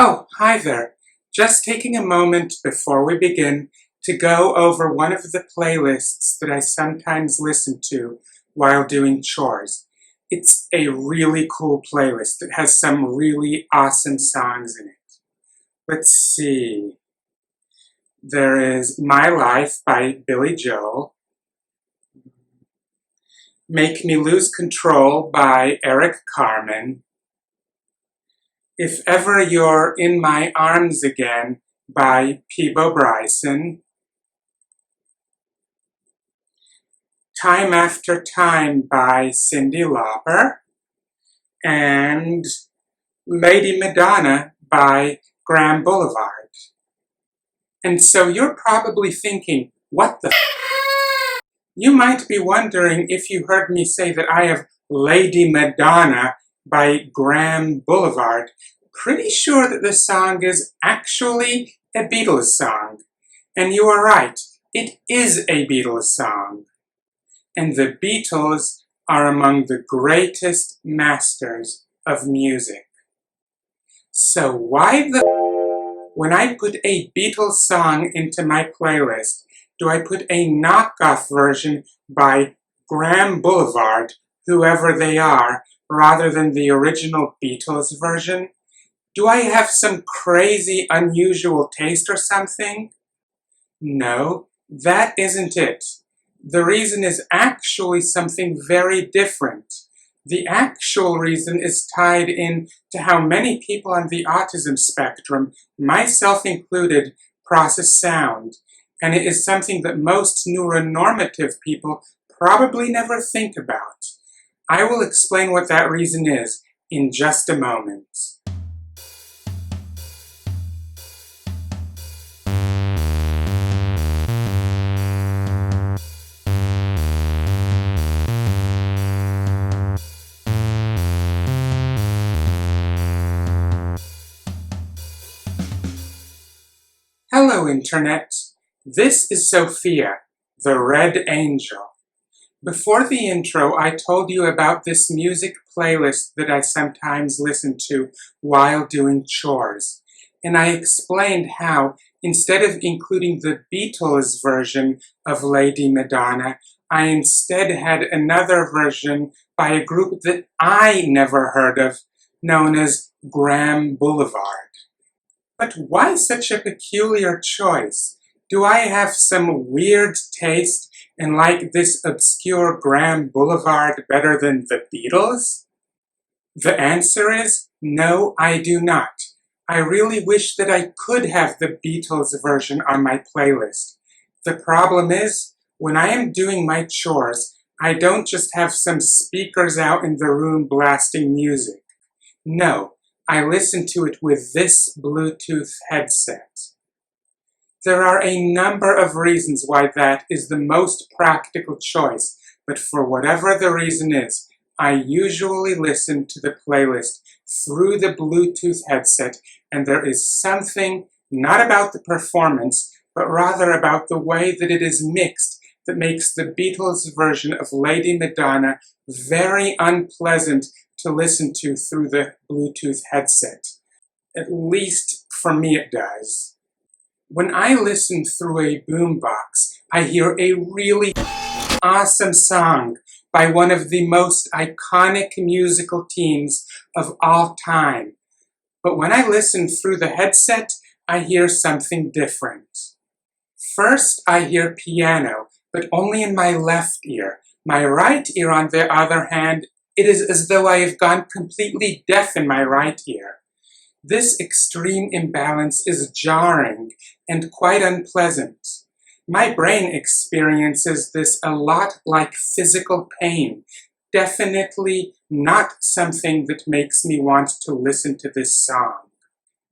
Oh, hi there. Just taking a moment before we begin to go over one of the playlists that I sometimes listen to while doing chores. It's a really cool playlist that has some really awesome songs in it. Let's see. There is My Life by Billy Joel, Make Me Lose Control by Eric Carmen, If Ever You're in My Arms Again by Peebo Bryson, Time After Time by Cyndi Lauper, and Lady Madonna by Grahm BLVD. And so you're probably thinking, what the You might be wondering if you heard me say that I have Lady Madonna by Grahm BLVD. Pretty sure that the song is actually a Beatles song. And you are right, it is a Beatles song. And the Beatles are among the greatest masters of music. So when I put a Beatles song into my playlist, do I put a knockoff version by Grahm BLVD, whoever they are, rather than the original Beatles version? Do I have some crazy, unusual taste or something? No, that isn't it. The reason is actually something very different. The actual reason is tied in to how many people on the autism spectrum, myself included, process sound. And it is something that most neuronormative people probably never think about. I will explain what that reason is in just a moment. Hello, Internet. This is Sophia, the Red Angel. Before the intro, I told you about this music playlist that I sometimes listen to while doing chores. And I explained how, instead of including the Beatles version of Lady Madonna, I instead had another version by a group that I never heard of, known as Grahm BLVD. But why such a peculiar choice? Do I have some weird taste and like this obscure Grahm BLVD better than the Beatles? The answer is no, I do not. I really wish that I could have the Beatles version on my playlist. The problem is, when I am doing my chores, I don't just have some speakers out in the room blasting music. No, I listen to it with this Bluetooth headset. There are a number of reasons why that is the most practical choice, but for whatever the reason is, I usually listen to the playlist through the Bluetooth headset, and there is something, not about the performance, but rather about the way that it is mixed that makes the Beatles version of Lady Madonna very unpleasant to listen to through the Bluetooth headset. At least for me it does. When I listen through a boombox, I hear a really awesome song by one of the most iconic musical teams of all time. But when I listen through the headset, I hear something different. First, I hear piano, but only in my left ear. My right ear, on the other hand, it is as though I have gone completely deaf in my right ear. This extreme imbalance is jarring and quite unpleasant. My brain experiences this a lot like physical pain, definitely not something that makes me want to listen to this song.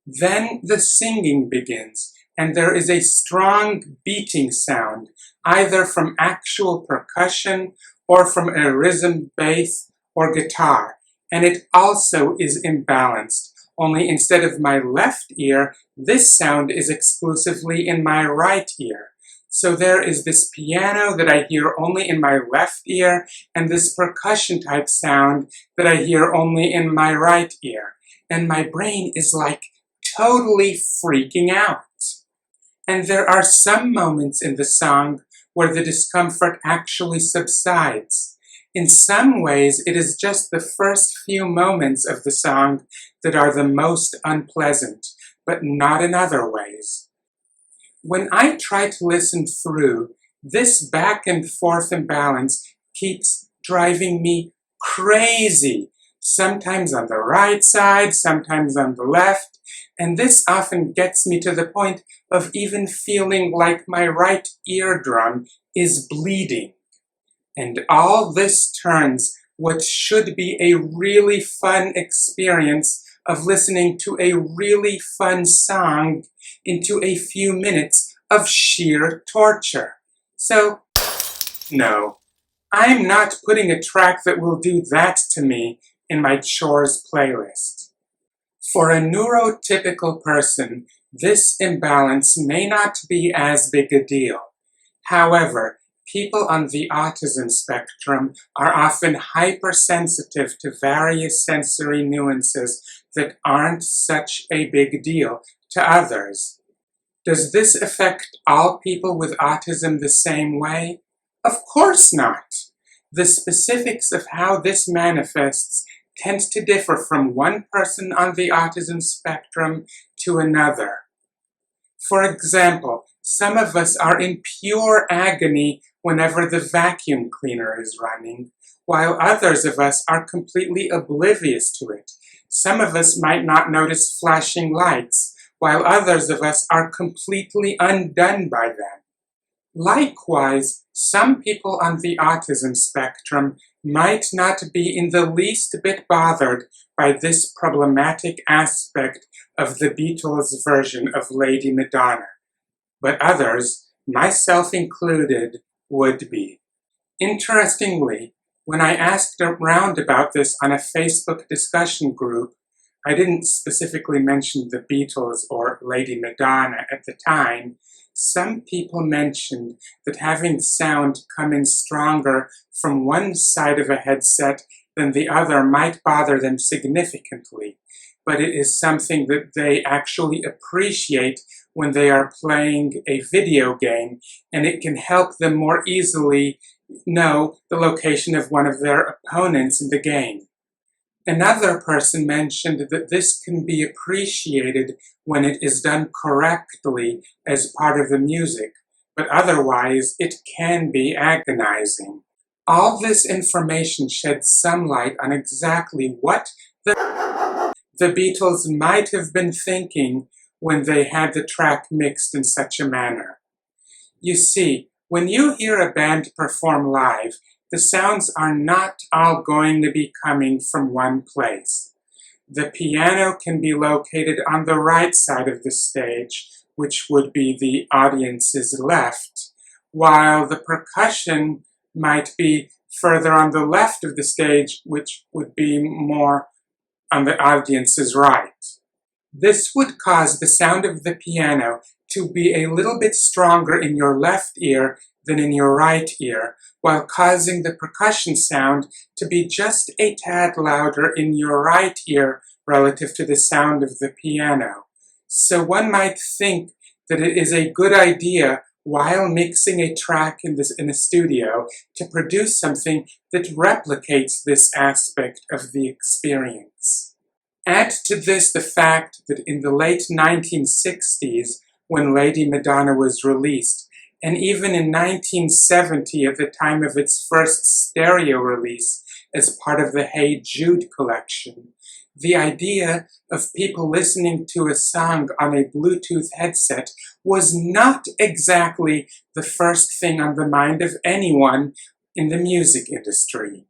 Then the singing begins, and there is a strong beating sound, either from actual percussion or from a rhythm bass or guitar, and it also is imbalanced, only instead of my left ear, this sound is exclusively in my right ear. So there is this piano that I hear only in my left ear, and this percussion type sound that I hear only in my right ear. And my brain is like totally freaking out. And there are some moments in the song where the discomfort actually subsides. In some ways, it is just the first few moments of the song that are the most unpleasant, but not in other ways. When I try to listen through, this back and forth imbalance keeps driving me crazy, sometimes on the right side, sometimes on the left, and this often gets me to the point of even feeling like my right eardrum is bleeding. And all this turns what should be a really fun experience of listening to a really fun song into a few minutes of sheer torture. So, no, I'm not putting a track that will do that to me in my chores playlist. For a neurotypical person, this imbalance may not be as big a deal. However, people on the autism spectrum are often hypersensitive to various sensory nuances that aren't such a big deal to others. Does this affect all people with autism the same way? Of course not. The specifics of how this manifests tends to differ from one person on the autism spectrum to another. For example, some of us are in pure agony whenever the vacuum cleaner is running, while others of us are completely oblivious to it. Some of us might not notice flashing lights, while others of us are completely undone by them. Likewise, some people on the autism spectrum might not be in the least bit bothered by this problematic aspect of the Beatles' version of Lady Madonna, but others, myself included, would be. Interestingly, when I asked around about this on a Facebook discussion group, I didn't specifically mention the Beatles or Lady Madonna at the time. Some people mentioned that having sound come in stronger from one side of a headset than the other might bother them significantly, but it is something that they actually appreciate when they are playing a video game, and it can help them more easily know the location of one of their opponents in the game. Another person mentioned that this can be appreciated when it is done correctly as part of the music, but otherwise it can be agonizing. All this information sheds some light on exactly what the Beatles might have been thinking when they had the track mixed in such a manner. You see, when you hear a band perform live, the sounds are not all going to be coming from one place. The piano can be located on the right side of the stage, which would be the audience's left, while the percussion might be further on the left of the stage, which would be more on the audience's right. This would cause the sound of the piano to be a little bit stronger in your left ear than in your right ear, while causing the percussion sound to be just a tad louder in your right ear relative to the sound of the piano. So one might think that it is a good idea while mixing a track in a studio to produce something that replicates this aspect of the experience. Add to this the fact that in the late 1960s, when Lady Madonna was released, and even in 1970 at the time of its first stereo release as part of the Hey Jude collection, the idea of people listening to a song on a Bluetooth headset was not exactly the first thing on the mind of anyone in the music industry.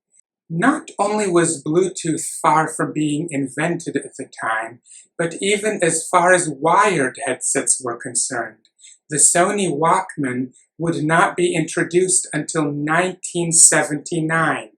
Not only was Bluetooth far from being invented at the time, but even as far as wired headsets were concerned, the Sony Walkman would not be introduced until 1979,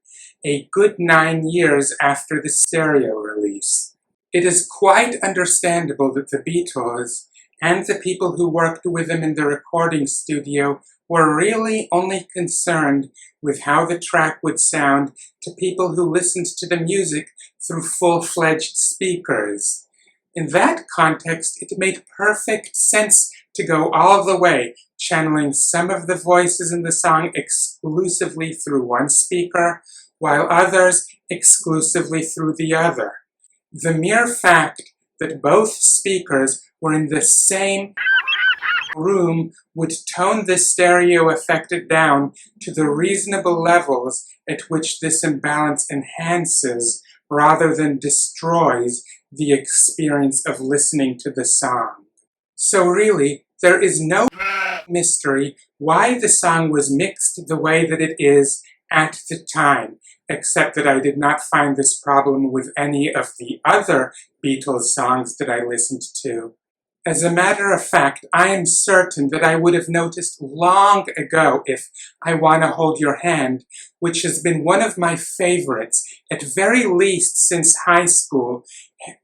a good 9 years after the stereo release. It is quite understandable that the Beatles and the people who worked with them in the recording studio were really only concerned with how the track would sound to people who listened to the music through full-fledged speakers. In that context, it made perfect sense to go all the way, channeling some of the voices in the song exclusively through one speaker, while others exclusively through the other. The mere fact that both speakers were in the same room would tone this stereo effect down to the reasonable levels at which this imbalance enhances rather than destroys the experience of listening to the song. So really, there is no mystery why the song was mixed the way that it is at the time, except that I did not find this problem with any of the other Beatles songs that I listened to. As a matter of fact, I am certain that I would have noticed long ago if I Want to Hold Your Hand, which has been one of my favorites, at very least since high school,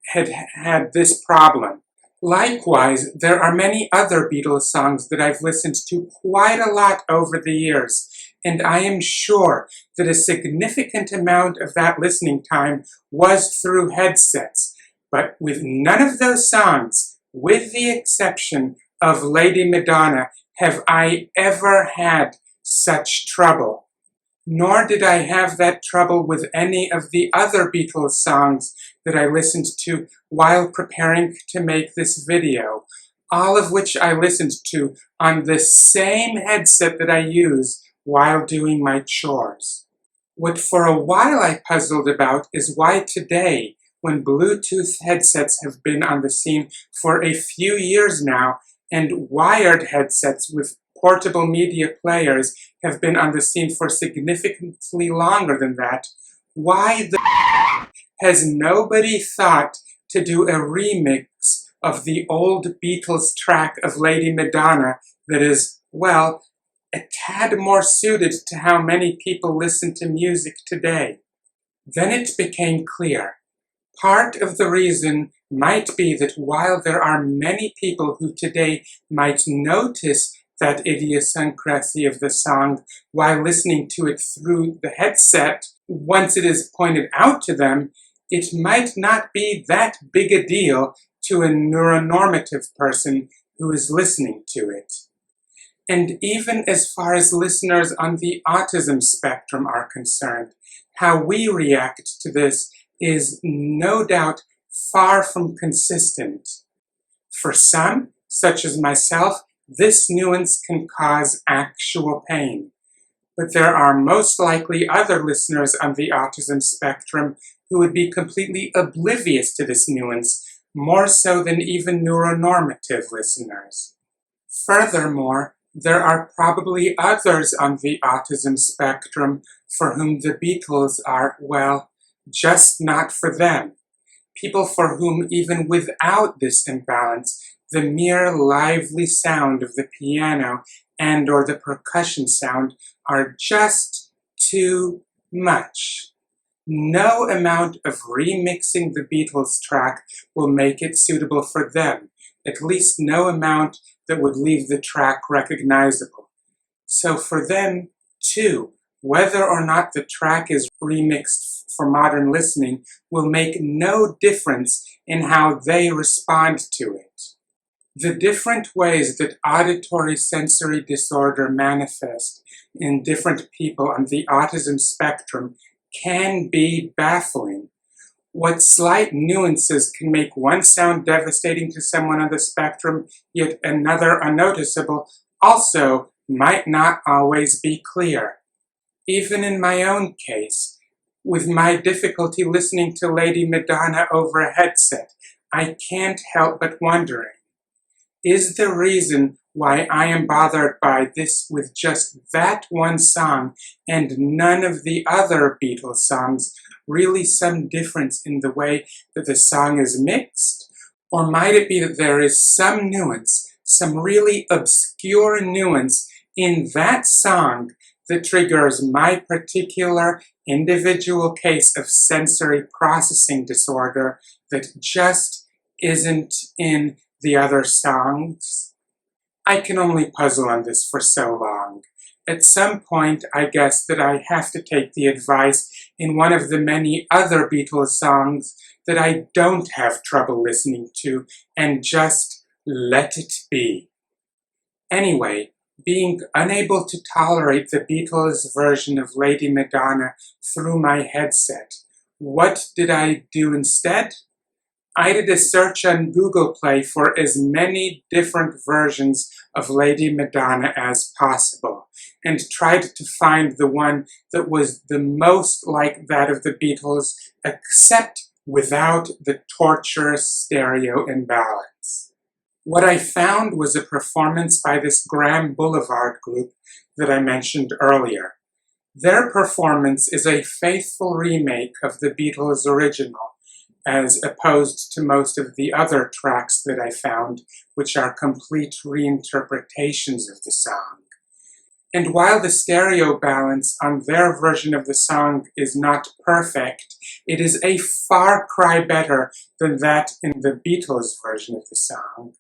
had had this problem. Likewise, there are many other Beatles songs that I've listened to quite a lot over the years, and I am sure that a significant amount of that listening time was through headsets. But with none of those songs, with the exception of Lady Madonna, have I ever had such trouble. Nor did I have that trouble with any of the other Beatles songs that I listened to while preparing to make this video, all of which I listened to on the same headset that I use while doing my chores. What for a while I puzzled about is why today, when Bluetooth headsets have been on the scene for a few years now, and wired headsets with portable media players have been on the scene for significantly longer than that, why the has nobody thought to do a remix of the old Beatles track of Lady Madonna that is, well, a tad more suited to how many people listen to music today? Then it became clear. Part of the reason might be that while there are many people who today might notice that idiosyncrasy of the song while listening to it through the headset, once it is pointed out to them, it might not be that big a deal to a neuronormative person who is listening to it. And even as far as listeners on the autism spectrum are concerned, how we react to this is no doubt far from consistent. For some, such as myself, this nuance can cause actual pain. But there are most likely other listeners on the autism spectrum who would be completely oblivious to this nuance, more so than even neuronormative listeners. Furthermore, there are probably others on the autism spectrum for whom the Beatles are, well, just not for them. People for whom, even without this imbalance, the mere lively sound of the piano and or the percussion sound are just too much. No amount of remixing the Beatles track will make it suitable for them, at least no amount that would leave the track recognizable. So for them, too, whether or not the track is remixed for modern listening will make no difference in how they respond to it. The different ways that auditory sensory disorder manifest in different people on the autism spectrum can be baffling. What slight nuances can make one sound devastating to someone on the spectrum, yet another unnoticeable, also might not always be clear. Even in my own case, with my difficulty listening to Lady Madonna over a headset, I can't help but wondering, is the reason why I am bothered by this with just that one song and none of the other Beatles songs really some difference in the way that the song is mixed? Or might it be that there is some nuance, some really obscure nuance in that song that triggers my particular individual case of sensory processing disorder that just isn't in the other songs? I can only puzzle on this for so long. At some point, I guess that I have to take the advice in one of the many other Beatles songs that I don't have trouble listening to and just let it be. Anyway, being unable to tolerate the Beatles' version of Lady Madonna through my headset, what did I do instead? I did a search on Google Play for as many different versions of Lady Madonna as possible, and tried to find the one that was the most like that of the Beatles, except without the torturous stereo imbalance. What I found was a performance by this Grahm BLVD group that I mentioned earlier. Their performance is a faithful remake of the Beatles' original, as opposed to most of the other tracks that I found, which are complete reinterpretations of the song. And while the stereo balance on their version of the song is not perfect, it is a far cry better than that in the Beatles' version of the song.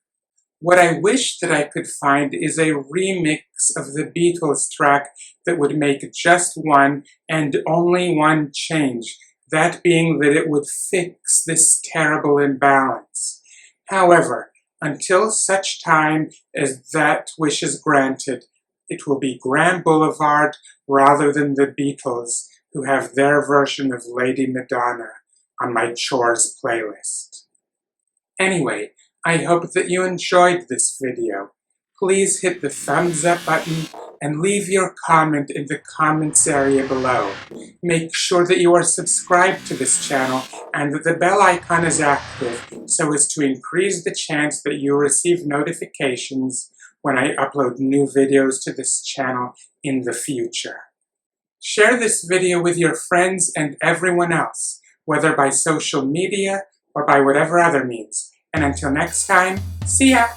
What I wish that I could find is a remix of the Beatles track that would make just one and only one change, that being that it would fix this terrible imbalance. However, until such time as that wish is granted, it will be Grahm BLVD rather than the Beatles, who have their version of Lady Madonna on my chores playlist. Anyway, I hope that you enjoyed this video. Please hit the thumbs up button and leave your comment in the comments area below. Make sure that you are subscribed to this channel and that the bell icon is active so as to increase the chance that you receive notifications when I upload new videos to this channel in the future. Share this video with your friends and everyone else, whether by social media or by whatever other means. And until next time, see ya!